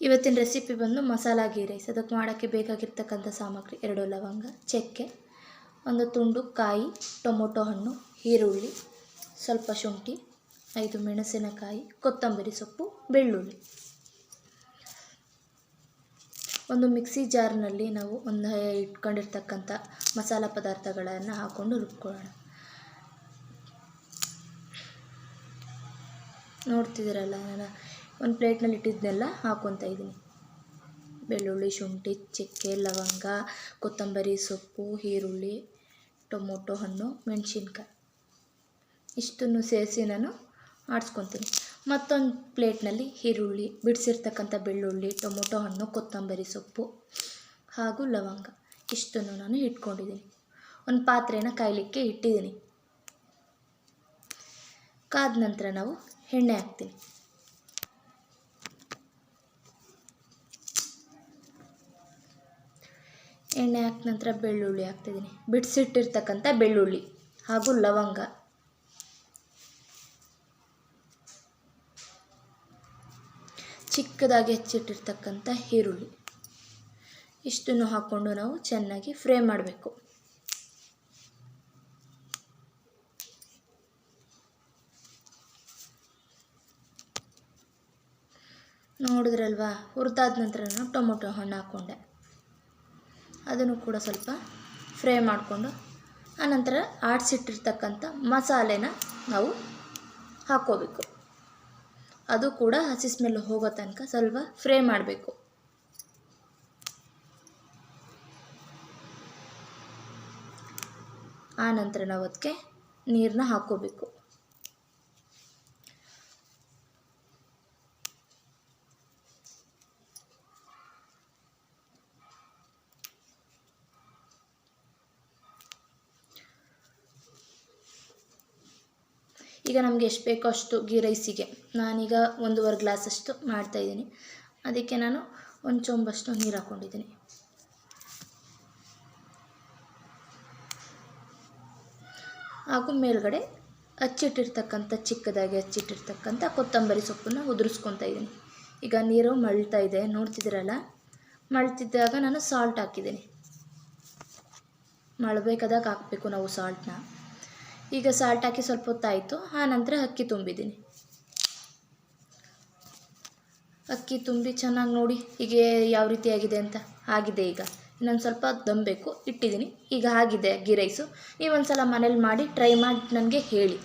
ಇವತ್ತಿನ ರೆಸಿಪಿ ಬಂದು ಮಸಾಲ ಗೀ ರೈಸ್. ಅದಕ್ಕೆ ಮಾಡೋಕ್ಕೆ ಬೇಕಾಗಿರ್ತಕ್ಕಂಥ ಸಾಮಗ್ರಿ 2 ಲವಂಗ, ಚಕ್ಕೆ, ಒಂದು ತುಂಡು ಕಾಯಿ, ಟೊಮೊಟೊ ಹಣ್ಣು, ಈರುಳ್ಳಿ, ಸ್ವಲ್ಪ ಶುಂಠಿ, 5 ಮೆಣಸಿನಕಾಯಿ, ಕೊತ್ತಂಬರಿ ಸೊಪ್ಪು, ಬೆಳ್ಳುಳ್ಳಿ. ಒಂದು ಮಿಕ್ಸಿ ಜಾರ್ನಲ್ಲಿ ನಾವು ಇಟ್ಕೊಂಡಿರ್ತಕ್ಕಂಥ ಮಸಾಲ ಪದಾರ್ಥಗಳನ್ನು ಹಾಕ್ಕೊಂಡು ರುಬ್ಕೊಳ್ಳೋಣ. ನೋಡ್ತಿದ್ದೀರಲ್ಲ, ನಾನು ಒಂದು ಪ್ಲೇಟ್ನಲ್ಲಿ ಇಟ್ಟಿದ್ದನ್ನೆಲ್ಲ ಹಾಕ್ಕೊತಾ ಇದ್ದೀನಿ. ಬೆಳ್ಳುಳ್ಳಿ, ಶುಂಠಿ, ಚಕ್ಕೆ, ಲವಂಗ, ಕೊತ್ತಂಬರಿ ಸೊಪ್ಪು, ಈರುಳ್ಳಿ, ಟೊಮೊಟೊ ಹಣ್ಣು, ಮೆಣಸಿನ್ಕಾಯಿ ಇಷ್ಟನ್ನು ಸೇರಿಸಿ ನಾನು ಆಡಿಸ್ಕೊತೀನಿ. ಮತ್ತೊಂದು ಪ್ಲೇಟ್ನಲ್ಲಿ ಈರುಳ್ಳಿ, ಬಿಡಿಸಿರ್ತಕ್ಕಂಥ ಬೆಳ್ಳುಳ್ಳಿ, ಟೊಮೊಟೊ ಹಣ್ಣು, ಕೊತ್ತಂಬರಿ ಸೊಪ್ಪು ಹಾಗೂ ಲವಂಗ ಇಷ್ಟನ್ನು ನಾನು ಇಟ್ಕೊಂಡಿದ್ದೀನಿ. ಒಂದು ಪಾತ್ರೆನ ಕಾಯಲಿಕ್ಕೆ ಇಟ್ಟಿದ್ದೀನಿ. ಕಾದ ನಂತರ ನಾವು ಎಣ್ಣೆ ಹಾಕ್ತೀನಿ. ಎಣ್ಣೆ ಹಾಕಿದ ನಂತರ ಬೆಳ್ಳುಳ್ಳಿ ಹಾಕ್ತಿದ್ದೀನಿ. ಬಿಡಿಸಿಟ್ಟಿರ್ತಕ್ಕಂಥ ಬೆಳ್ಳುಳ್ಳಿ ಹಾಗೂ ಲವಂಗ, ಚಿಕ್ಕದಾಗಿ ಹೆಚ್ಚಿಟ್ಟಿರ್ತಕ್ಕಂಥ ಈರುಳ್ಳಿ ಇಷ್ಟನ್ನು ಹಾಕ್ಕೊಂಡು ನಾವು ಚೆನ್ನಾಗಿ ಫ್ರೈ ಮಾಡಬೇಕು. ನೋಡಿದ್ರಲ್ವಾ, ಹುರಿದಾದ ನಂತರ ನಾನು ಟೊಮೊಟೊ ಹಣ್ಣು ಹಾಕ್ಕೊಂಡೆ. ಅದನ್ನು ಕೂಡ ಸ್ವಲ್ಪ ಫ್ರೈ ಮಾಡಿಕೊಂಡು ಆನಂತರ ಆಡಿಸಿಟ್ಟಿರ್ತಕ್ಕಂಥ ಮಸಾಲೆನ ನಾವು ಹಾಕ್ಕೋಬೇಕು. ಅದು ಕೂಡ ಹಸಿ ಸ್ಮೆಲ್ ಹೋಗೋ ತನಕ ಸ್ವಲ್ಪ ಫ್ರೈ ಮಾಡಬೇಕು. ಆನಂತರ ನಾವು ಅದಕ್ಕೆ ನೀರನ್ನ ಹಾಕ್ಕೋಬೇಕು. ಈಗ ನಮಗೆ ಎಷ್ಟು ಬೇಕೋ ಅಷ್ಟು ಗೀ ರೈಸಿಗೆ ನಾನೀಗ 1.5 ಗ್ಲಾಸಷ್ಟು ಮಾಡ್ತಾಯಿದ್ದೀನಿ. ಅದಕ್ಕೆ ನಾನು 1 ಚೊಂಬಷ್ಟು ನೀರು ಹಾಕ್ಕೊಂಡಿದ್ದೀನಿ. ಹಾಗೂ ಮೇಲ್ಗಡೆ ಚಿಕ್ಕದಾಗಿ ಹಚ್ಚಿಟ್ಟಿರ್ತಕ್ಕಂಥ ಕೊತ್ತಂಬರಿ ಸೊಪ್ಪನ್ನು ಉದುರಿಸ್ಕೊತಾ ಇದ್ದೀನಿ. ಈಗ ನೀರು ಮಳ್ತಾ ಇದೆ, ನೋಡ್ತಿದ್ದೀರಲ್ಲ. ಮಳ್ತಿದ್ದಾಗ ನಾನು ಸಾಲ್ಟ್ ಹಾಕಿದ್ದೀನಿ. ಮಳಬೇಕಾದಾಗ ಹಾಕಬೇಕು ನಾವು ಸಾಲ್ಟ್ನ. ಈಗ ಸಾಲ್ಟ್ ಹಾಕಿ ಸ್ವಲ್ಪ ಹೊತ್ತಾಯಿತು. ಆನಂತರ ಅಕ್ಕಿ ತುಂಬಿದ್ದೀನಿ. ಅಕ್ಕಿ ತುಂಬಿ ಚೆನ್ನಾಗಿ ನೋಡಿ ಈಗ ಯಾವ ರೀತಿ ಆಗಿದೆ ಅಂತ. ಆಗಿದೆ. ಈಗ ಇನ್ನೊಂದು ಸ್ವಲ್ಪ ದಮ್ಮಬೇಕು ಇಟ್ಟಿದ್ದೀನಿ. ಈಗ ಆಗಿದೆ ಗೀ ರೈಸು. ನೀವೊಂದು ಸಲ ಮನೇಲಿ ಮಾಡಿ ಟ್ರೈ ಮಾಡಿ ನನಗೆ ಹೇಳಿ.